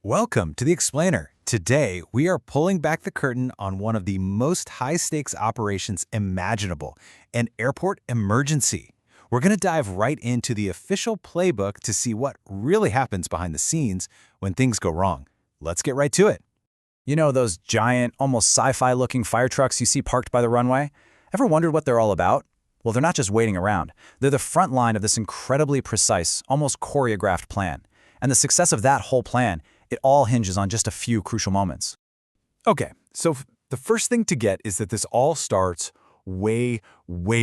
Welcome to the Explainer. Today, we are pulling back the curtain on one of the most high-stakes operations imaginable, an airport emergency. We're going to dive right into the official playbook to see what really happens behind the scenes when things go wrong. Let's get right to it. You know those giant, almost sci-fi looking fire trucks you see parked by the runway? Ever wondered what they're all about? Well, they're not just waiting around. They're the front line of this incredibly precise, almost choreographed plan. And the success of that whole plan, it all hinges on just a few crucial moments. Okay, so the first thing to get is that this all starts way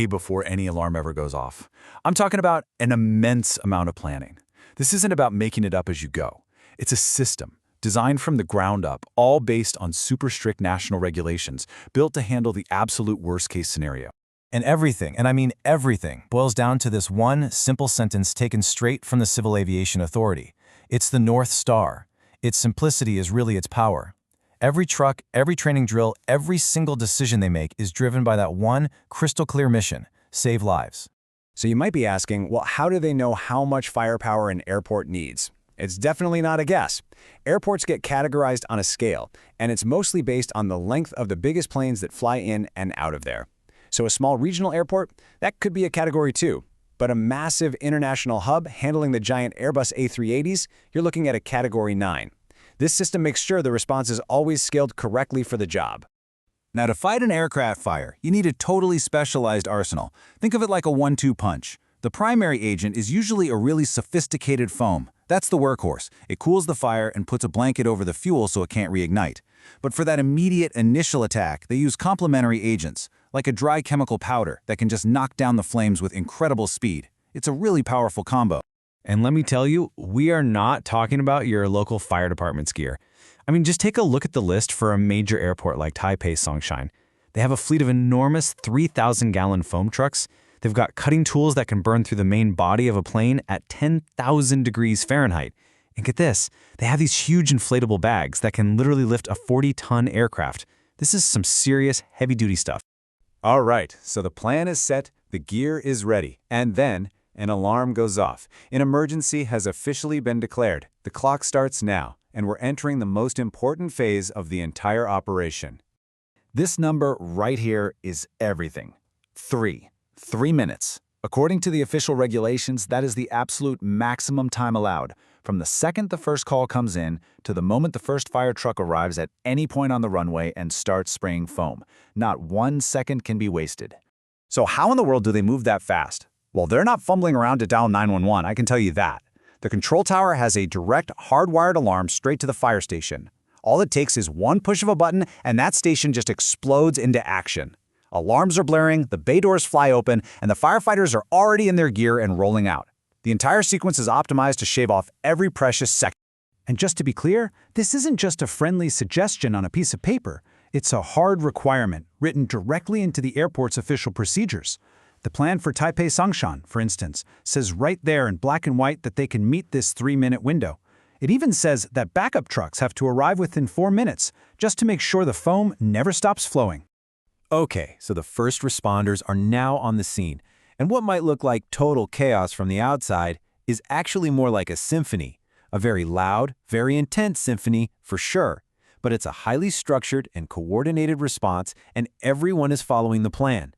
before any alarm ever goes off. I'm talking about an immense amount of planning. This isn't about making it up as you go. It's a system designed from the ground up, all based on super strict national regulations, built to handle the absolute worst-case scenario. And everything, and I mean everything, boils down to this one simple sentence taken straight from the Civil Aviation Authority. It's the North Star. Its simplicity is really its power. Every truck, every training drill, every single decision they make is driven by that one crystal-clear mission: save lives. So you might be asking, well, how do they know how much firepower an airport needs? It's definitely not a guess. Airports get categorized on a scale, and it's mostly based on the length of the biggest planes that fly in and out of there. So a small regional airport, that could be a Category 2. But a massive international hub handling the giant Airbus A380s, you're looking at a Category 9. This system makes sure the response is always scaled correctly for the job. Now, to fight an aircraft fire, you need a totally specialized arsenal. Think of it like a 1-2 punch. The primary agent is usually a really sophisticated foam. That's the workhorse. It cools the fire and puts a blanket over the fuel so it can't reignite. But for that immediate initial attack, they use complementary agents, like a dry chemical powder that can just knock down the flames with incredible speed. It's a really powerful combo. And let me tell you, we are not talking about your local fire department's gear. I mean, just take a look at the list for a major airport like Taipei Songshan. They have a fleet of enormous 3,000-gallon foam trucks. They've got cutting tools that can burn through the main body of a plane at 10,000 degrees Fahrenheit. And get this, they have these huge inflatable bags that can literally lift a 40-ton aircraft. This is some serious heavy-duty stuff. All right, so the plan is set, the gear is ready, and then an alarm goes off. An emergency has officially been declared. The clock starts now, and we're entering the most important phase of the entire operation. This number right here is everything. 3 minutes. According to the official regulations, that is the absolute maximum time allowed, from the second the first call comes in to the moment the first fire truck arrives at any point on the runway and starts spraying foam. Not 1 second can be wasted. So how in the world do they move that fast? Well, they're not fumbling around to dial 911, I can tell you that. The control tower has a direct, hardwired alarm straight to the fire station. All it takes is one push of a button, and that station just explodes into action. Alarms are blaring, the bay doors fly open, and the firefighters are already in their gear and rolling out. The entire sequence is optimized to shave off every precious second. And just to be clear, this isn't just a friendly suggestion on a piece of paper. It's a hard requirement written directly into the airport's official procedures. The plan for Taipei Songshan, for instance, says right there in black and white that they can meet this 3-minute window. It even says that backup trucks have to arrive within 4 minutes, just to make sure the foam never stops flowing. Okay, so the first responders are now on the scene, and what might look like total chaos from the outside is actually more like a symphony. A very loud, very intense symphony, for sure, but it's a highly structured and coordinated response, and everyone is following the plan.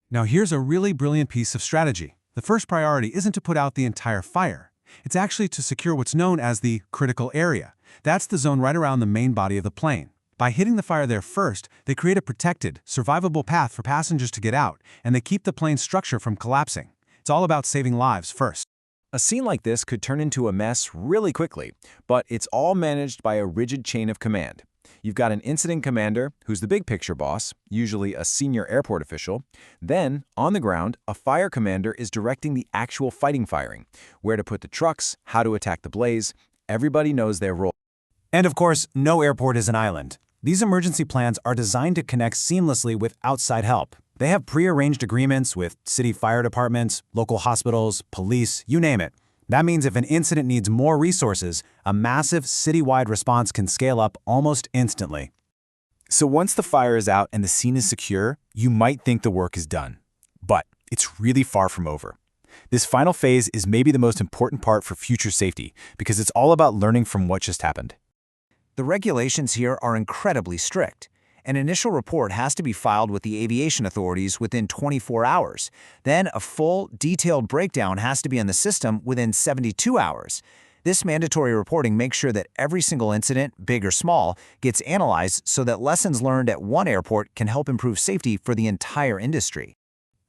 Now here's a really brilliant piece of strategy. The first priority isn't to put out the entire fire. It's actually to secure what's known as the critical area. That's the zone right around the main body of the plane. By hitting the fire there first, they create a protected, survivable path for passengers to get out, and they keep the plane's structure from collapsing. It's all about saving lives first. A scene like this could turn into a mess really quickly, but it's all managed by a rigid chain of command. You've got an incident commander, who's the big picture boss, usually a senior airport official. Then, on the ground, a fire commander is directing the actual firing, where to put the trucks, how to attack the blaze. Everybody knows their role. And of course, no airport is an island. These emergency plans are designed to connect seamlessly with outside help. They have pre-arranged agreements with city fire departments, local hospitals, police, you name it. That means if an incident needs more resources, a massive citywide response can scale up almost instantly. So once the fire is out and the scene is secure, you might think the work is done. But it's really far from over. This final phase is maybe the most important part for future safety because it's all about learning from what just happened. The regulations here are incredibly strict. An initial report has to be filed with the aviation authorities within 24 hours. Then a full, detailed breakdown has to be in the system within 72 hours. This mandatory reporting makes sure that every single incident, big or small, gets analyzed so that lessons learned at one airport can help improve safety for the entire industry.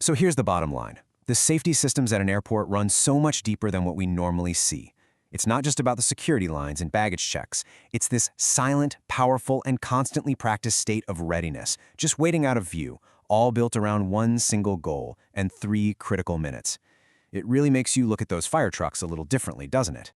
So here's the bottom line. The safety systems at an airport run so much deeper than what we normally see. It's not just about the security lines and baggage checks. It's this silent, powerful, and constantly practiced state of readiness, just waiting out of view, all built around one single goal and 3 critical minutes. It really makes you look at those fire trucks a little differently, doesn't it?